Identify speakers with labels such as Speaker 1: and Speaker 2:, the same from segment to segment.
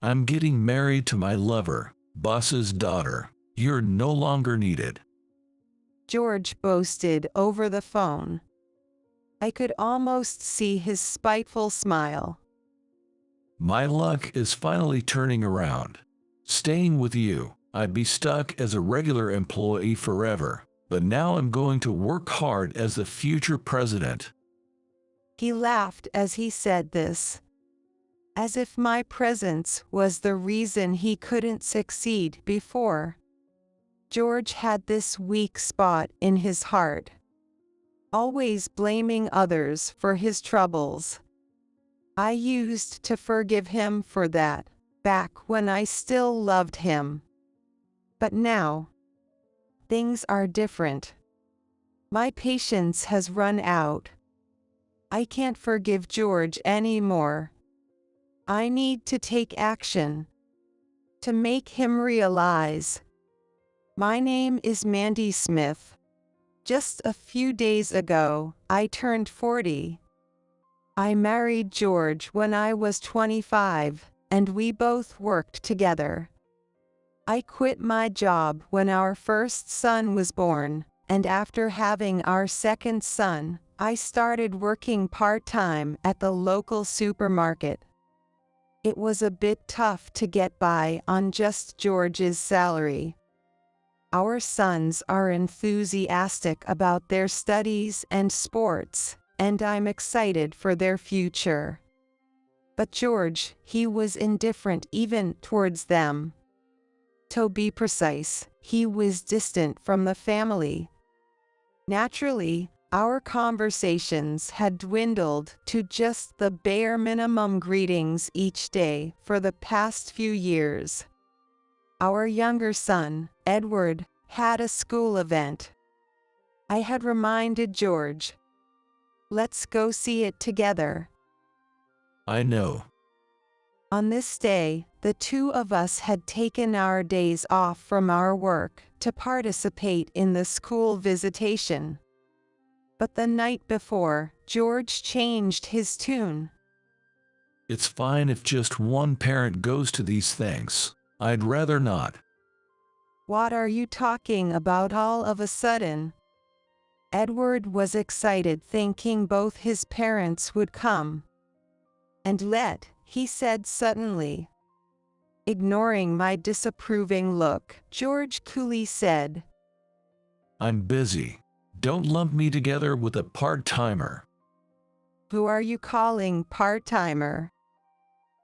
Speaker 1: I'm getting married to my lover, boss's daughter. You're no longer needed.
Speaker 2: George boasted over the phone. I could almost see his spiteful smile.
Speaker 1: My luck is finally turning around. Staying with you, I'd be stuck as a regular employee forever, but now I'm going to work hard as the future president.
Speaker 2: He laughed as he said this, as if my presence was the reason he couldn't succeed before. George had this weak spot in his heart, always blaming others for his troubles. I used to forgive him for that, back when I still loved him. But now, things are different. My patience has run out. I can't forgive George anymore. I need to take action to make him realize. My name is Mandy Smith. Just a few days ago, I turned 40. I married George when I was 25, and we both worked together. I quit my job when our first son was born, and after having our second son, I started working part-time at the local supermarket. It was a bit tough to get by on just George's salary. Our sons are enthusiastic about their studies and sports, and I'm excited for their future. But George, he was indifferent even towards them. To be precise, he was distant from the family. Naturally, our conversations had dwindled to just the bare minimum greetings each day for the past few years. Our younger son, Edward, had a school event. I had reminded George, let's go see it together.
Speaker 1: I know.
Speaker 2: On this day, the two of us had taken our days off from our work to participate in the school visitation. But the night before, George changed his tune.
Speaker 1: It's fine if just one parent goes to these things. I'd rather not.
Speaker 2: What are you talking about all of a sudden? Edward was excited thinking both his parents would come. And he said suddenly. Ignoring my disapproving look, George coolly said,
Speaker 1: I'm busy. Don't lump me together with a part-timer.
Speaker 2: Who are you calling part-timer?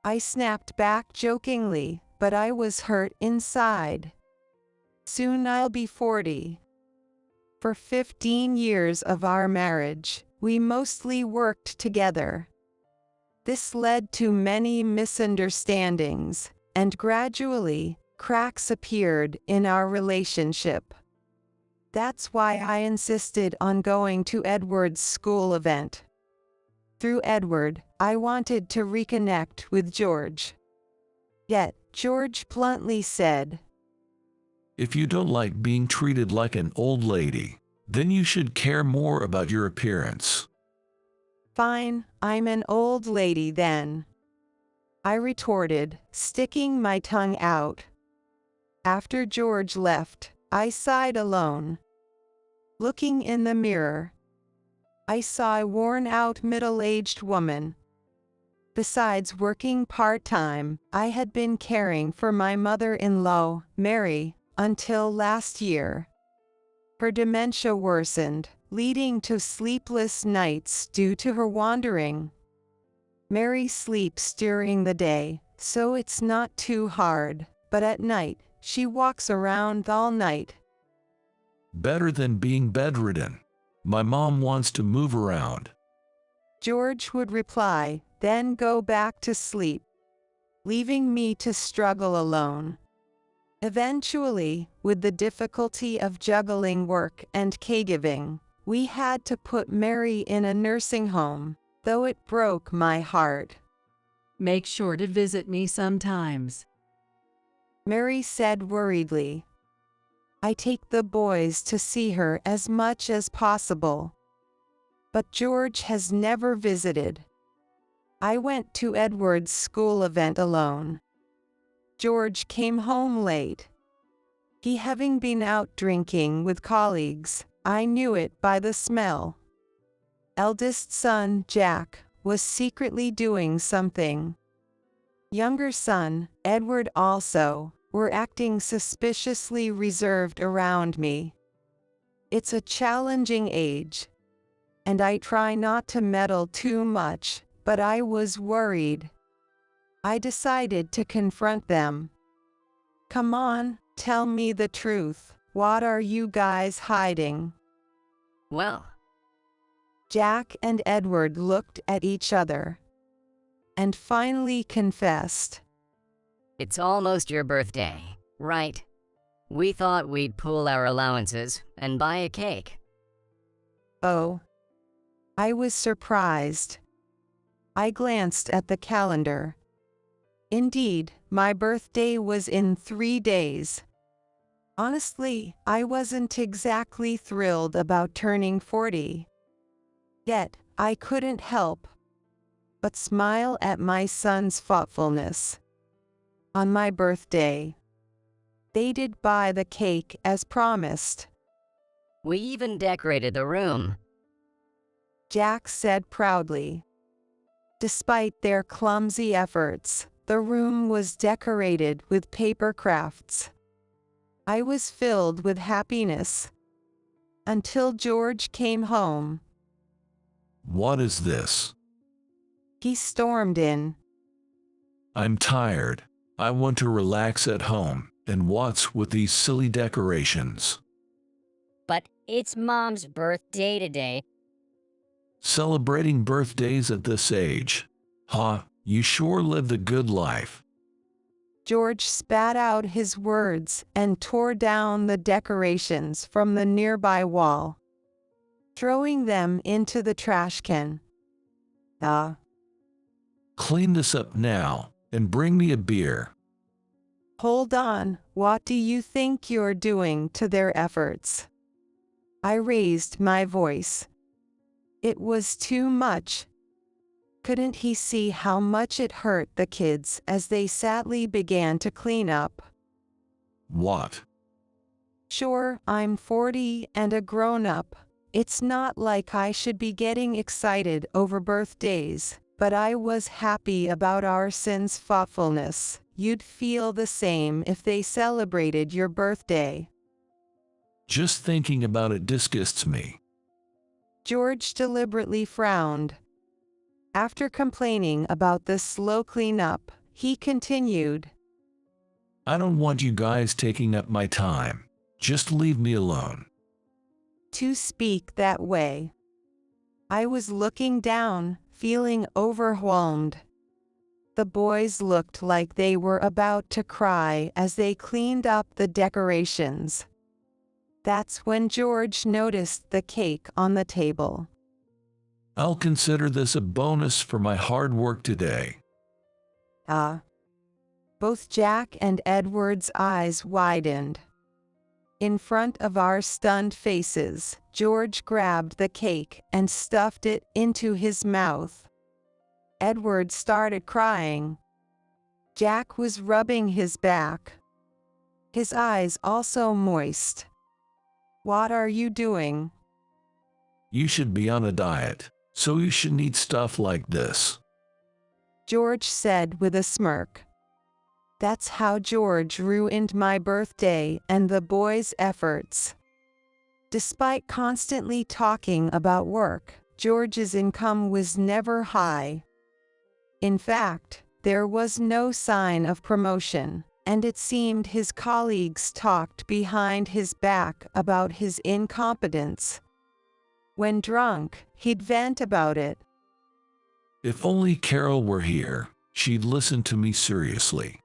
Speaker 2: I snapped back jokingly, but I was hurt inside. Soon I'll be 40. For 15 years of our marriage, we mostly worked together. This led to many misunderstandings, and gradually, cracks appeared in our relationship. That's why I insisted on going to Edward's school event. Through Edward, I wanted to reconnect with George. Yet, George bluntly said,
Speaker 1: If you don't like being treated like an old lady, then you should care more about your appearance.
Speaker 2: Fine, I'm an old lady then, I retorted, sticking my tongue out. After George left, I sighed alone. Looking in the mirror, I saw a worn-out middle-aged woman. Besides working part-time, I had been caring for my mother-in-law, Mary, until last year. Her dementia worsened, leading to sleepless nights due to her wandering. Mary sleeps during the day, so it's not too hard, but at night, she walks around all night.
Speaker 1: Better than being bedridden. My mom wants to move around.
Speaker 2: George would reply, then go back to sleep, leaving me to struggle alone. Eventually, with the difficulty of juggling work and caregiving, we had to put Mary in a nursing home, though it broke my heart.
Speaker 3: Make sure to visit me sometimes,
Speaker 2: Mary said worriedly. I take the boys to see her as much as possible. But George has never visited. I went to Edward's school event alone. George came home late. He having been out drinking with colleagues, I knew it by the smell. Eldest son, Jack, was secretly doing something. Younger son, Edward also, were acting suspiciously reserved around me. It's a challenging age, and I try not to meddle too much, but I was worried. I decided to confront them. Come on, tell me the truth. What are you guys hiding?
Speaker 4: Well,
Speaker 2: Jack and Edward looked at each other and finally confessed.
Speaker 4: it's almost your birthday, right? We thought we'd pool our allowances and buy a cake.
Speaker 2: Oh. I was surprised. I glanced at the calendar. Indeed, my birthday was in 3 days. Honestly, I wasn't exactly thrilled about turning 40. Yet, I couldn't help but smile at my son's thoughtfulness. On my birthday, they did buy the cake as promised.
Speaker 4: We even decorated the room.
Speaker 2: Jack said proudly. Despite their clumsy efforts, the room was decorated with paper crafts. I was filled with happiness until George came home.
Speaker 1: What is this?
Speaker 2: He stormed in.
Speaker 1: I'm tired. I want to relax at home, and what's with these silly decorations?
Speaker 5: But it's Mom's birthday today.
Speaker 1: Celebrating birthdays at this age. Huh, you sure lived a good life.
Speaker 2: George spat out his words and tore down the decorations from the nearby wall, throwing them into the trash can.
Speaker 1: Clean this up now, and bring me a beer.
Speaker 2: Hold on, what do you think you're doing to their efforts? I raised my voice. It was too much. Couldn't he see how much it hurt the kids as they sadly began to clean up?
Speaker 1: What?
Speaker 2: Sure, I'm 40 and a grown-up. It's not like I should be getting excited over birthdays, but I was happy about our son's thoughtfulness. You'd feel the same if they celebrated your birthday.
Speaker 1: Just thinking about it disgusts me.
Speaker 2: George deliberately frowned. After complaining about the slow cleanup, he continued.
Speaker 1: I don't want you guys taking up my time. Just leave me alone.
Speaker 2: To speak that way. I was looking down, feeling overwhelmed. The boys looked like they were about to cry as they cleaned up the decorations. That's when George noticed the cake on the table.
Speaker 1: I'll consider this a bonus for my hard work today.
Speaker 2: Both Jack and Edward's eyes widened. In front of our stunned faces, George grabbed the cake and stuffed it into his mouth. Edward started crying. Jack was rubbing his back, his eyes also moist. What are you doing?
Speaker 1: You should be on a diet, so you shouldn't eat stuff like this.
Speaker 2: George said with a smirk. That's how George ruined my birthday and the boys' efforts. Despite constantly talking about work, George's income was never high. In fact, there was no sign of promotion, and it seemed his colleagues talked behind his back about his incompetence. When drunk, he'd vent about it.
Speaker 1: If only Carol were here, she'd listen to me seriously.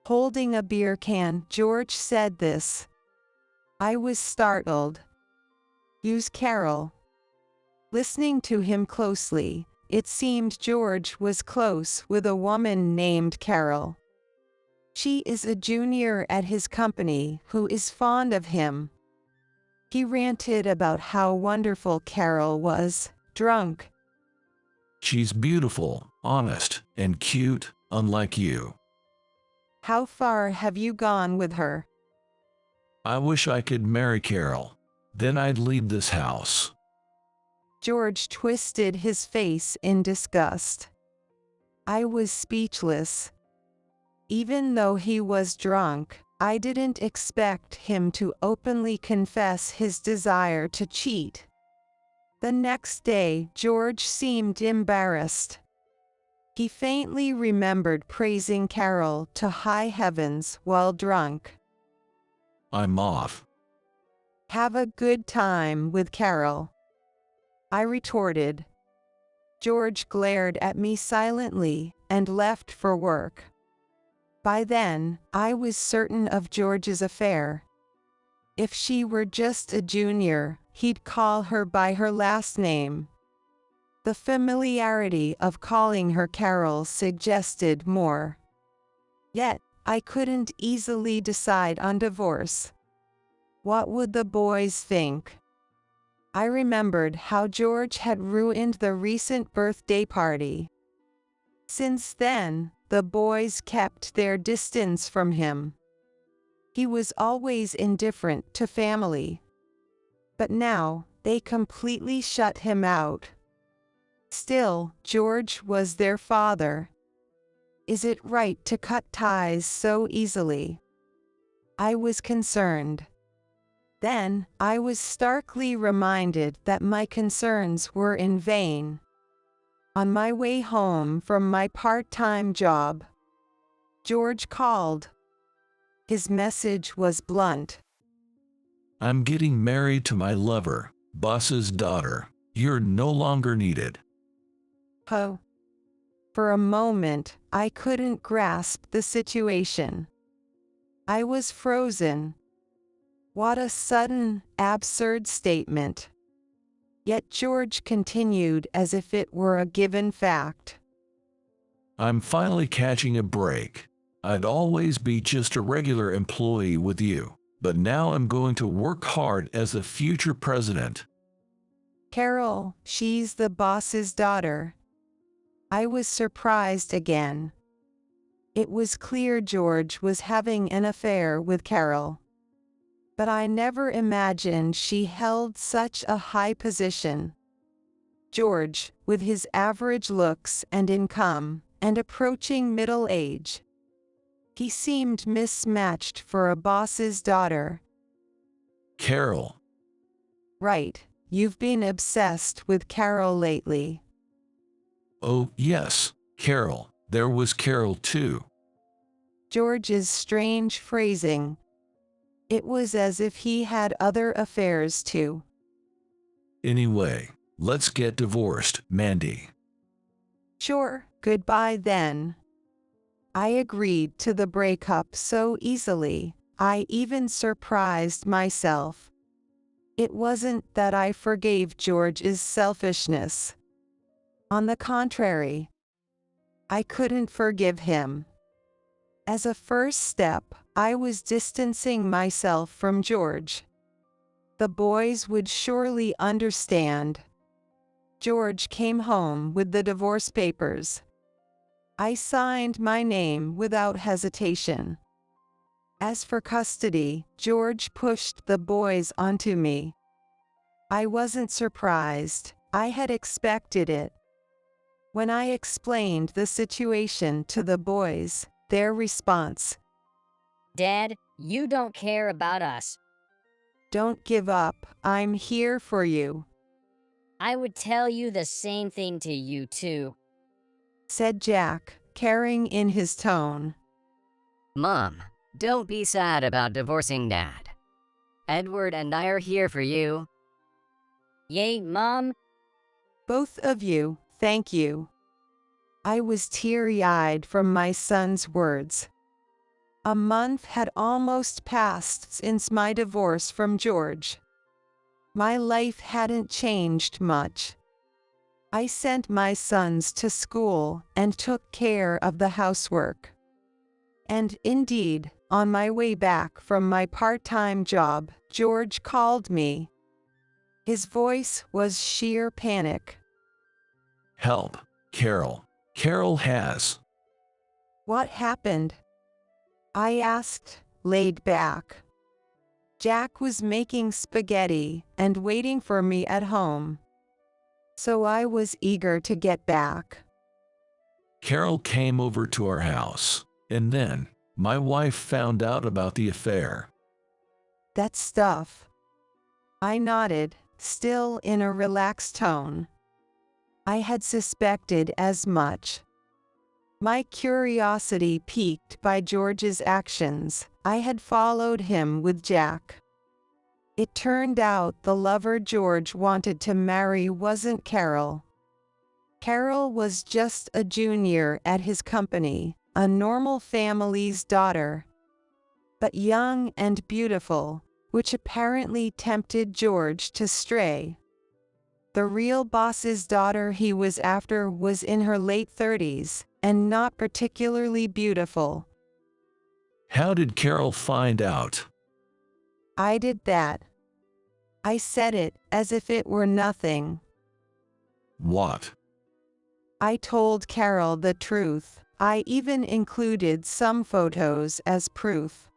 Speaker 2: Holding a beer can, George said this. I was startled. Use Carol. Listening to him closely, it seemed George was close with a woman named Carol. She is a junior at his company who is fond of him. He ranted about how wonderful Carol was, drunk.
Speaker 1: She's beautiful, honest, and cute, unlike you.
Speaker 2: How far have you gone with her?
Speaker 1: I wish I could marry Carol. Then I'd leave this house.
Speaker 2: George twisted his face in disgust. I was speechless. Even though he was drunk, I didn't expect him to openly confess his desire to cheat. The next day, George seemed embarrassed. He faintly remembered praising Carol to high heavens while drunk.
Speaker 1: I'm off.
Speaker 2: Have a good time with Carol, I retorted. George glared at me silently and left for work. By then, I was certain of George's affair. If she were just a junior, he'd call her by her last name. The familiarity of calling her Carol suggested more. Yet, I couldn't easily decide on divorce. What would the boys think? I remembered how George had ruined the recent birthday party. Since then, the boys kept their distance from him. He was always indifferent to family. But now, they completely shut him out. Still, George was their father. Is it right to cut ties so easily? I was concerned. Then, I was starkly reminded that my concerns were in vain. On my way home from my part-time job, George called. His message was blunt.
Speaker 1: I'm getting married to my lover, boss's daughter. You're no longer needed.
Speaker 2: Oh. For a moment, I couldn't grasp the situation. I was frozen. What a sudden, absurd statement. Yet George continued as if it were a given fact.
Speaker 1: I'm finally catching a break. I'd always be just a regular employee with you, but now I'm going to work hard as the future president.
Speaker 2: Carol, she's the boss's daughter. I was surprised again. It was clear George was having an affair with Carol. But I never imagined she held such a high position. George, with his average looks and income, and approaching middle age. He seemed mismatched for a boss's daughter.
Speaker 1: Carol.
Speaker 2: Right, you've been obsessed with Carol lately.
Speaker 1: Oh, yes, Carol. There was Carol too.
Speaker 2: George's strange phrasing. It was as if he had other affairs too.
Speaker 1: Anyway, let's get divorced, Mandy.
Speaker 2: Sure, goodbye then. I agreed to the breakup so easily, I even surprised myself. It wasn't that I forgave George's selfishness. On the contrary, I couldn't forgive him. As a first step, I was distancing myself from George. The boys would surely understand. George came home with the divorce papers. I signed my name without hesitation. As for custody, George pushed the boys onto me. I wasn't surprised. I had expected it. When I explained the situation to the boys, their response,
Speaker 5: Dad, you don't care about us.
Speaker 2: "Don't give up, I'm here for you,"
Speaker 5: I would tell you the same thing to you too.
Speaker 2: said Jack, caring in his tone.
Speaker 4: Mom, don't be sad about divorcing Dad. Edward and I are here for you.
Speaker 5: Yay, Mom.
Speaker 2: Both of you, thank you. I was teary-eyed from my son's words. A month had almost passed since my divorce from George. My life hadn't changed much. I sent my sons to school and took care of the housework. And indeed, on my way back from my part-time job, George called me. His voice was sheer panic.
Speaker 1: Help, Carol. Carol has.
Speaker 2: What happened? I asked, laid back. Jack was making spaghetti and waiting for me at home. So I was eager to get back.
Speaker 1: Carol came over to our house, and then my wife found out about the affair.
Speaker 2: That stuff. I nodded, still in a relaxed tone. I had suspected as much. My curiosity piqued by George's actions. I had followed him with Jack. It turned out the lover George wanted to marry wasn't Carol. Carol was just a junior at his company, a normal family's daughter. But young and beautiful, which apparently tempted George to stray. The real boss's daughter he was after was in her late 30s, and not particularly beautiful.
Speaker 1: How did Carol find out?
Speaker 2: I did that. I said it as if it were nothing.
Speaker 1: What?
Speaker 2: I told Carol the truth. I even included some photos as proof.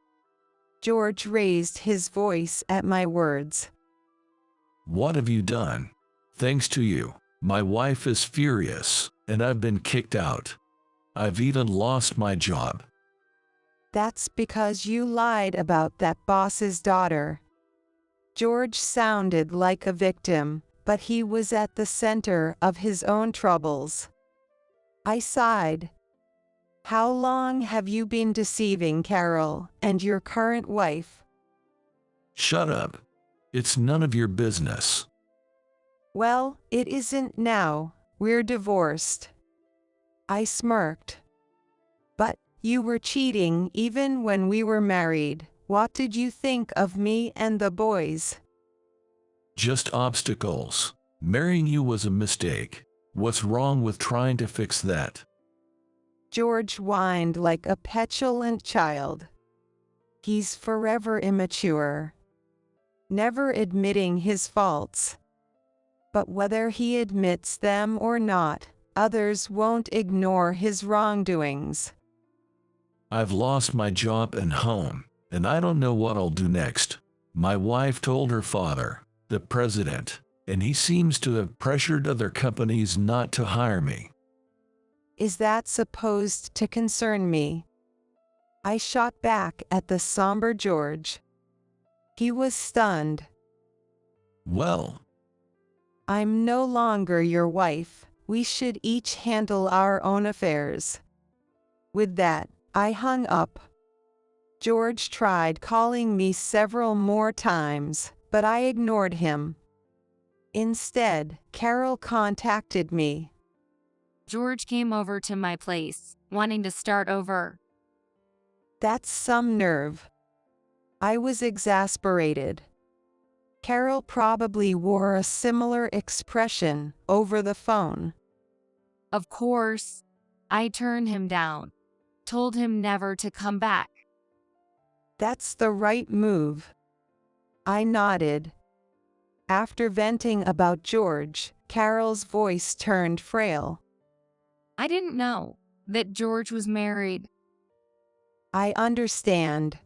Speaker 2: George raised his voice at my words.
Speaker 1: What have you done? Thanks to you, my wife is furious, and I've been kicked out. I've even lost my job.
Speaker 2: That's because you lied about that boss's daughter. George sounded like a victim, but he was at the center of his own troubles. I sighed. How long have you been deceiving Carol and your current wife?
Speaker 1: Shut up. It's none of your business.
Speaker 2: Well, it isn't now. We're divorced. I smirked. But you were cheating even when we were married. What did you think of me and the boys?
Speaker 1: Just obstacles. Marrying you was a mistake. What's wrong with trying to fix that?
Speaker 2: George whined like a petulant child. He's forever immature, never admitting his faults. But whether he admits them or not, others won't ignore his wrongdoings.
Speaker 1: I've lost my job and home, and I don't know what I'll do next. My wife told her father, the president, and he seems to have pressured other companies not to hire me.
Speaker 2: Is that supposed to concern me? I shot back at the somber George. He was stunned.
Speaker 1: Well,
Speaker 2: I'm no longer your wife. We should each handle our own affairs. With that, I hung up. George tried calling me several more times, but I ignored him. Instead, Carol contacted me.
Speaker 6: George came over to my place, wanting to start over.
Speaker 2: That's some nerve. I was exasperated. Carol probably wore a similar expression over the phone.
Speaker 6: Of course, I turned him down, told him never to come back.
Speaker 2: That's the right move. I nodded. After venting about George, Carol's voice turned frail.
Speaker 6: I didn't know that George was married.
Speaker 2: I understand.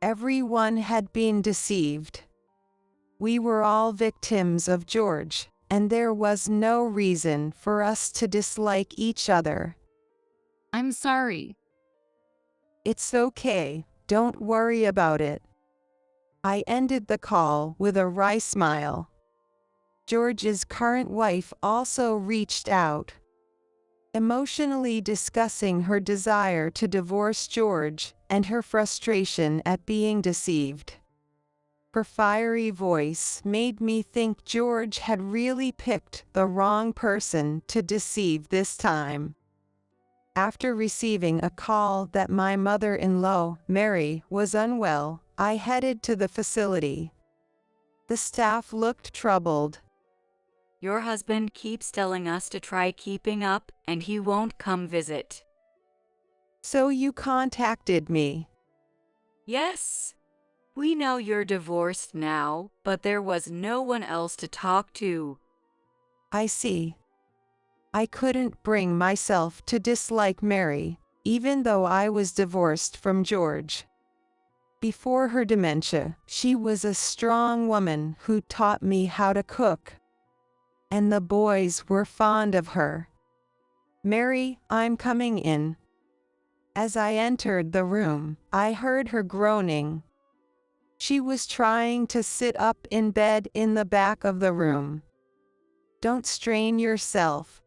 Speaker 2: Everyone had been deceived. We were all victims of George, and there was no reason for us to dislike each other.
Speaker 6: I'm sorry.
Speaker 2: It's okay, don't worry about it. I ended the call with a wry smile. George's current wife also reached out, emotionally discussing her desire to divorce George and her frustration at being deceived. Her fiery voice made me think George had really picked the wrong person to deceive this time. After receiving a call that my mother-in-law, Mary, was unwell, I headed to the facility. The staff looked troubled.
Speaker 7: Your husband keeps telling us to try keeping up, and he won't come visit.
Speaker 2: So you contacted me.
Speaker 7: Yes. We know you're divorced now, but there was no one else to talk to.
Speaker 2: I see. I couldn't bring myself to dislike Mary. even though I was divorced from George. Before her dementia, she was a strong woman who taught me how to cook. And the boys were fond of her. "Mary, I'm coming in." As I entered the room, I heard her groaning. She was trying to sit up in bed in the back of the room. "Don't strain yourself."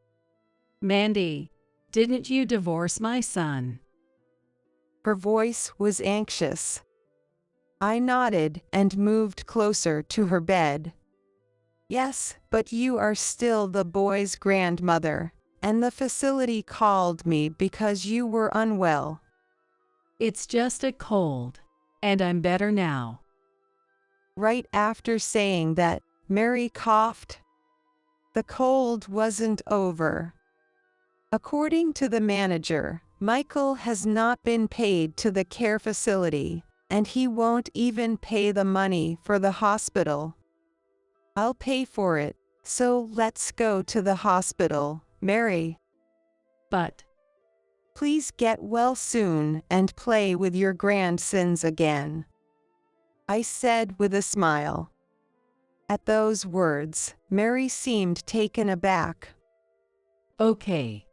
Speaker 3: Mandy, didn't you divorce my son?
Speaker 2: Her voice was anxious. I nodded and moved closer to her bed. "Yes, but you are still the boy's grandmother, and the facility called me because you were unwell."
Speaker 3: It's just a cold, and I'm better now.
Speaker 2: Right after saying that, Mary coughed. The cold wasn't over. According to the manager, Michael has not been paid to the care facility, and he won't even pay the money for the hospital. "I'll pay for it, so let's go to the hospital, Mary.
Speaker 3: But
Speaker 2: Please get well soon and play with your grandsons again," I said with a smile. At those words, Mary seemed taken aback.
Speaker 3: okay.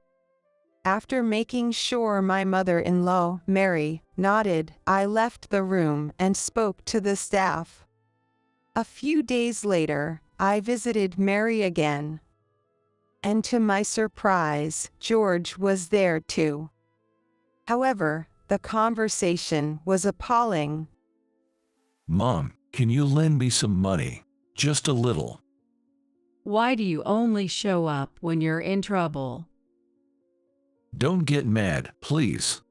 Speaker 2: After making sure my mother-in-law, Mary, nodded, I left the room and spoke to the staff. A few days later, I visited Mary again. And to my surprise, George was there too. However, the conversation was appalling.
Speaker 1: Mom, can you lend me some money? Just a little.
Speaker 3: Why do you only show up when you're in trouble?
Speaker 1: Don't get mad, please.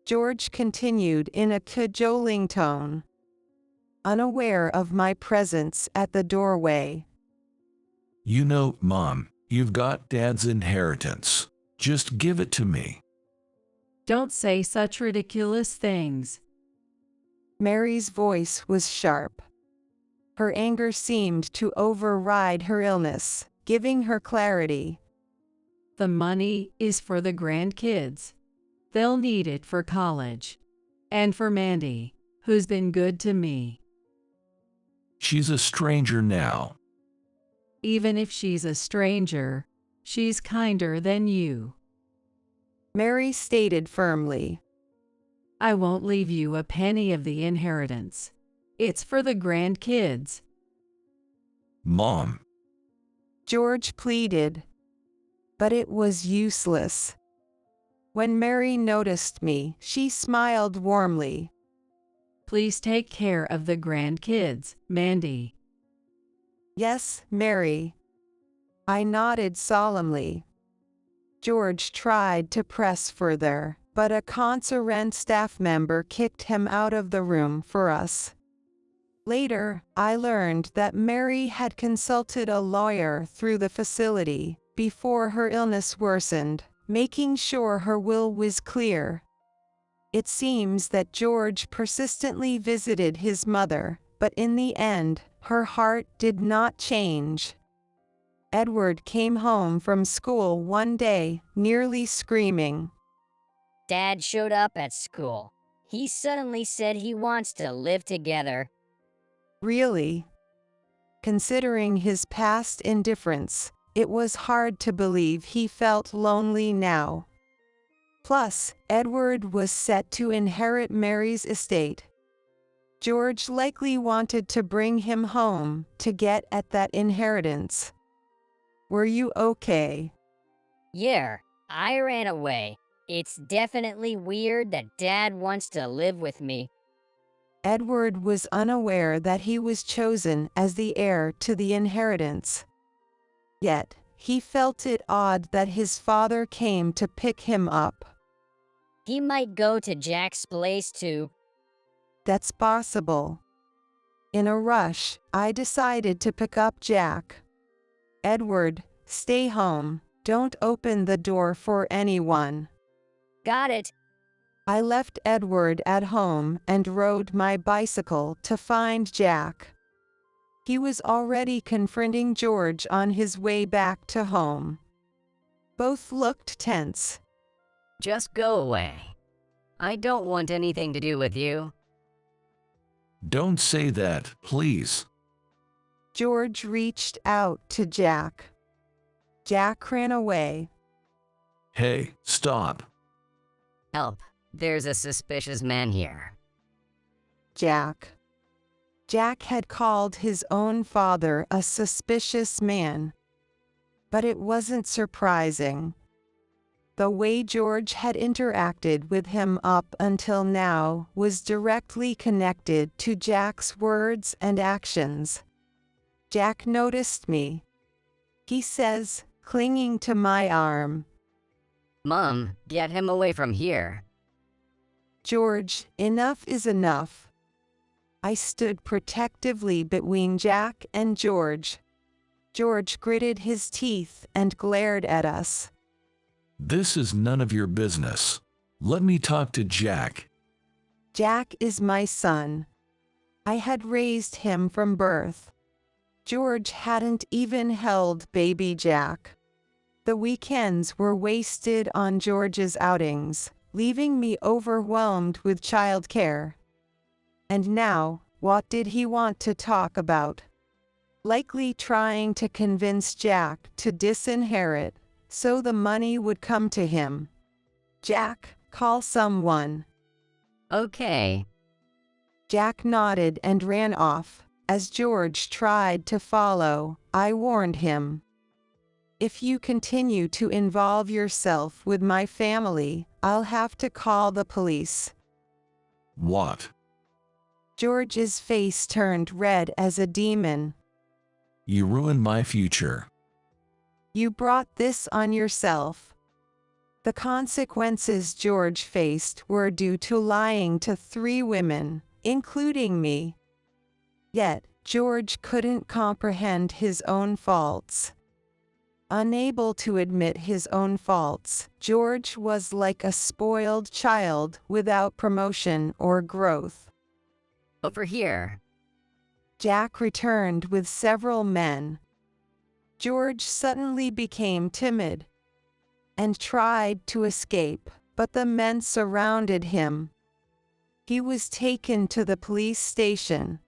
Speaker 2: George continued in a cajoling tone, unaware of my presence at the doorway.
Speaker 1: You know, Mom, you've got Dad's inheritance. Just give it to me.
Speaker 3: Don't say such ridiculous things.
Speaker 2: Mary's voice was sharp. Her anger seemed to override her illness, giving her clarity.
Speaker 3: The money is for the grandkids. They'll need it for college. And for Mandy, who's been good to me.
Speaker 1: She's a stranger now.
Speaker 3: Even if she's a stranger, she's kinder than you.
Speaker 2: Mary stated firmly.
Speaker 3: I won't leave you a penny of the inheritance. It's for the grandkids.
Speaker 1: Mom.
Speaker 2: George pleaded. But it was useless. When Mary noticed me, she smiled warmly.
Speaker 3: Please take care of the grandkids, Mandy.
Speaker 2: Yes, Mary. I nodded solemnly. George tried to press further, but a concerned staff member kicked him out of the room for us. Later, I learned that Mary had consulted a lawyer through the facility before her illness worsened, making sure her will was clear. It seems that George persistently visited his mother, but in the end, her heart did not change. Edward came home from school one day, nearly screaming.
Speaker 5: Dad showed up at school. He suddenly said he wants to live together.
Speaker 2: Really? Considering his past indifference, it was hard to believe he felt lonely now. Plus, Edward was set to inherit Mary's estate. George likely wanted to bring him home to get at that inheritance. Were you okay?
Speaker 5: Yeah, I ran away. It's definitely weird that Dad wants to live with me.
Speaker 2: Edward was unaware that he was chosen as the heir to the inheritance. Yet, he felt it odd that his father came to pick him up.
Speaker 5: He might go to Jack's place too.
Speaker 2: That's possible. In a rush, I decided to pick up Jack. Edward, stay home. Don't open the door for anyone.
Speaker 5: Got it.
Speaker 2: I left Edward at home and rode my bicycle to find Jack. He was already confronting George on his way back to home. Both looked tense.
Speaker 4: Just go away. I don't want anything to do with you.
Speaker 1: Don't say that, please.
Speaker 2: George reached out to Jack. Jack ran away.
Speaker 1: Hey, stop.
Speaker 4: Help. There's a suspicious man here.
Speaker 2: Jack. Jack had called his own father a suspicious man. But it wasn't surprising. The way George had interacted with him up until now was directly connected to Jack's words and actions. Jack noticed me, he says, clinging to my arm.
Speaker 4: Mom, get him away from here.
Speaker 2: George, enough is enough. I stood protectively between Jack and George. George gritted his teeth and glared at us.
Speaker 1: This is none of your business. Let me talk to Jack.
Speaker 2: Jack is my son. I had raised him from birth. George hadn't even held baby Jack. The weekends were wasted on George's outings, leaving me overwhelmed with childcare. And now, what did he want to talk about? Likely trying to convince Jack to disinherit, so the money would come to him. Jack, call someone.
Speaker 4: Okay.
Speaker 2: Jack nodded and ran off. As George tried to follow, I warned him. If you continue to involve yourself with my family, I'll have to call the police.
Speaker 1: What?
Speaker 2: George's face turned red as a demon.
Speaker 1: You ruined my future.
Speaker 2: You brought this on yourself. The consequences George faced were due to lying to 3 women, including me. Yet, George couldn't comprehend his own faults. Unable to admit his own faults, George was like a spoiled child without promotion or growth.
Speaker 4: Over here.
Speaker 2: Jack returned with several men. George suddenly became timid and tried to escape, but the men surrounded him. He was taken to the police station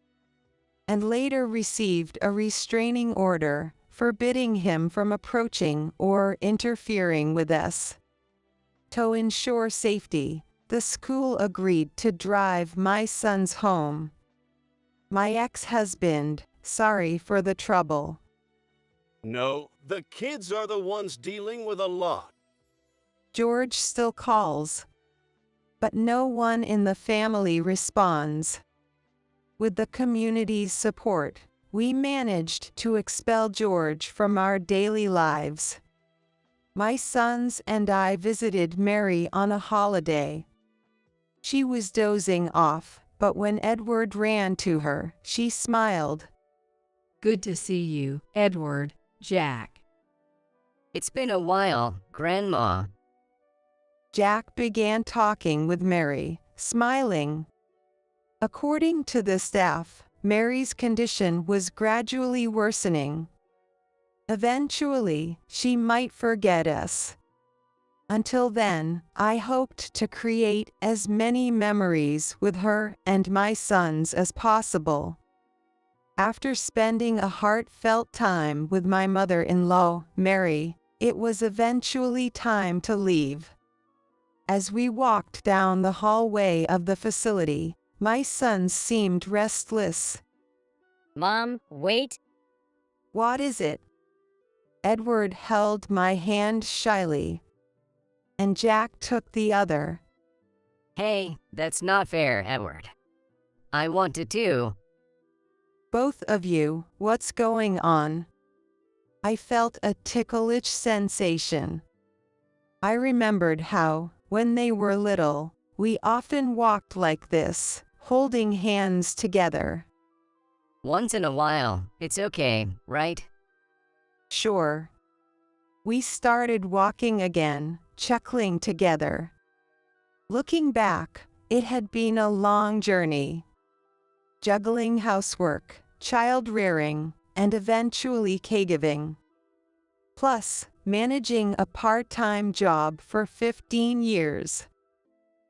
Speaker 2: and later received a restraining order forbidding him from approaching or interfering with us. To ensure safety, the school agreed to drive my sons home. My ex-husband, sorry for the trouble.
Speaker 8: No, the kids are the ones dealing with a lot.
Speaker 2: George still calls, but no one in the family responds. With the community's support, we managed to expel George from our daily lives. My sons and I visited Mary on a holiday. She was dozing off, but when Edward ran to her, she smiled.
Speaker 3: Good to see you, Edward, Jack.
Speaker 4: It's been a while, Grandma.
Speaker 2: Jack began talking with Mary, smiling. According to the staff, Mary's condition was gradually worsening. Eventually, she might forget us. Until then, I hoped to create as many memories with her and my sons as possible. After spending a heartfelt time with my mother-in-law, Mary, it was eventually time to leave. As we walked down the hallway of the facility, my sons seemed restless.
Speaker 5: Mom, wait.
Speaker 2: What is it? Edward held my hand shyly, and Jack took the other.
Speaker 4: Hey, that's not fair, Edward. I wanted to.
Speaker 2: Both of you, what's going on? I felt a ticklish sensation. I remembered how, when they were little, we often walked like this, holding hands together.
Speaker 4: Once in a while, it's okay, right?
Speaker 2: Sure. We started walking again, chuckling together. Looking back, it had been a long journey. Juggling housework, child rearing, and eventually caregiving. Plus, managing a part-time job for 15 years.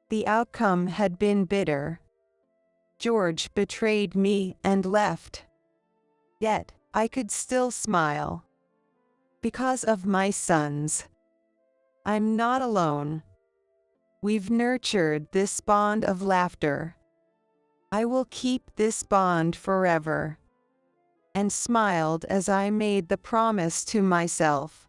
Speaker 2: The outcome had been bitter. George betrayed me and left. Yet, I could still smile. Because of my sons. I'm not alone. We've nurtured this bond of laughter. I will keep this bond forever. And smiled as I made the promise to myself.